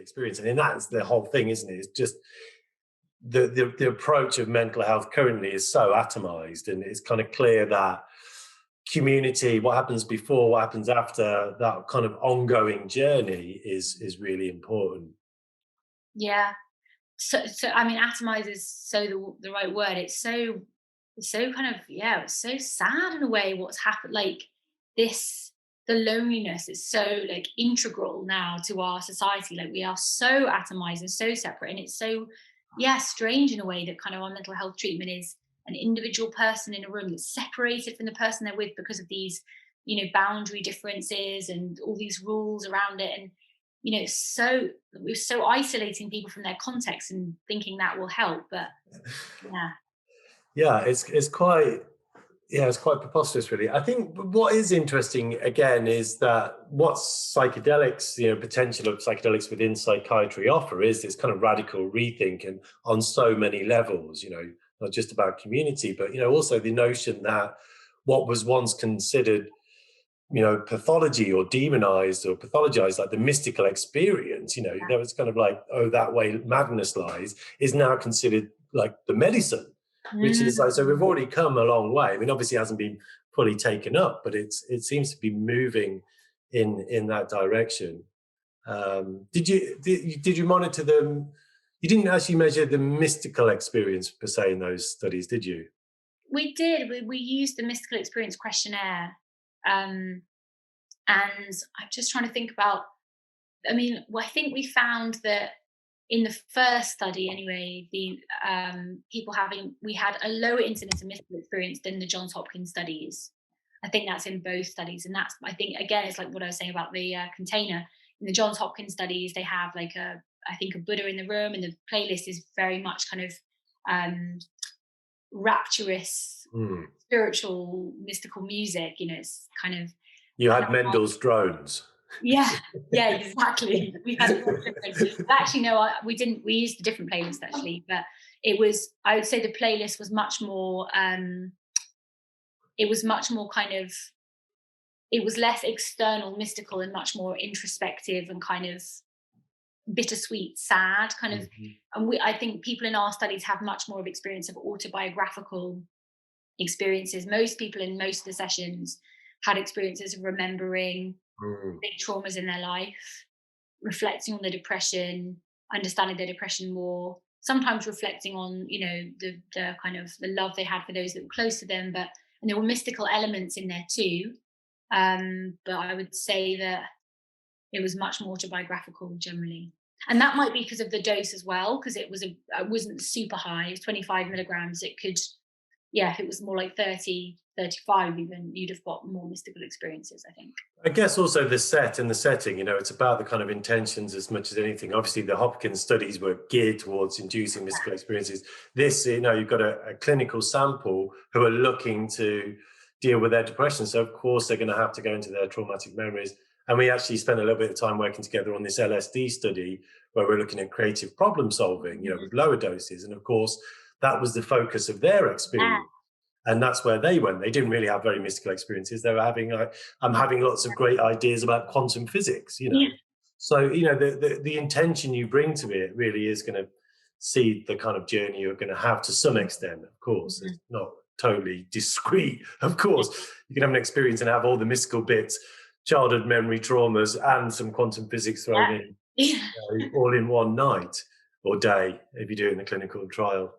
experience. And that's the whole thing, isn't it? It's just the approach of mental health currently is so atomized, and it's kind of clear that community, what happens before, what happens after, that kind of ongoing journey is really important. Yeah. So I mean, atomize is so the right word. It's so kind of, yeah, it's so sad in a way what's happened. Like this, the loneliness is so like integral now to our society. Like we are so atomized and so separate, and it's so, yeah, strange in a way that kind of our mental health treatment is an individual person in a room that's separated from the person they're with because of these, boundary differences and all these rules around it. And so we're so isolating people from their context and thinking that will help, but yeah. Yeah, it's quite, yeah, it's quite preposterous, really. I think what is interesting again is that what psychedelics, potential of psychedelics within psychiatry offer is this kind of radical rethink, and on so many levels, not just about community, but also the notion that what was once considered pathology or demonized or pathologized, like the mystical experience, that was kind of like, oh, that way madness lies, is now considered like the medicine, which is like, so we've already come a long way. I mean, obviously it hasn't been fully taken up, but it seems to be moving in that direction. Did you monitor them? You didn't actually measure the mystical experience per se in those studies, did you? We did. We used the mystical experience questionnaire. Um, and I'm just trying to think about, I mean, well, I think we found that in the first study anyway, the we had a lower incidence of mystical experience than the Johns Hopkins studies. I think that's in both studies. And that's, I think, again, it's like what I was saying about the container. In the Johns Hopkins studies, they have like I think a Buddha in the room, and the playlist is very much kind of rapturous, spiritual, mystical music. It's kind of. You had Mendel's drones. Yeah, yeah, exactly. We had different. Actually, no, we didn't. We used a different playlist actually, but it was. I would say the playlist was much more. It was much more kind of. It was less external, mystical, and much more introspective and kind of bittersweet, sad kind of. And I think people in our studies have much more of experience of autobiographical experiences. Most people in most of the sessions had experiences of remembering big traumas in their life, reflecting on their depression, understanding their depression more, sometimes reflecting on, the kind of the love they had for those that were close to them, and there were mystical elements in there too. But I would say that it was much more autobiographical generally. And that might be because of the dose as well, because it wasn't super high. It was 25 milligrams. It could, if it was more like 30, 35 even, you'd have got more mystical experiences, I think. I guess also the set and the setting, it's about the kind of intentions as much as anything. Obviously, the Hopkins studies were geared towards inducing mystical experiences. This, you've got a clinical sample who are looking to deal with their depression. So, of course, they're going to have to go into their traumatic memories. And we actually spent a little bit of time working together on this LSD study where we're looking at creative problem solving, with lower doses. And, of course, that was the focus of their experience. And that's where they went. They didn't really have very mystical experiences. They were having, I'm having lots of great ideas about quantum physics, Yeah. So, the intention you bring to it really is going to see the kind of journey you're going to have to some extent, of course. It's not totally discrete, of course. You can have an experience and have all the mystical bits, childhood memory traumas, and some quantum physics thrown in, all in one night or day if you do it in the clinical trial.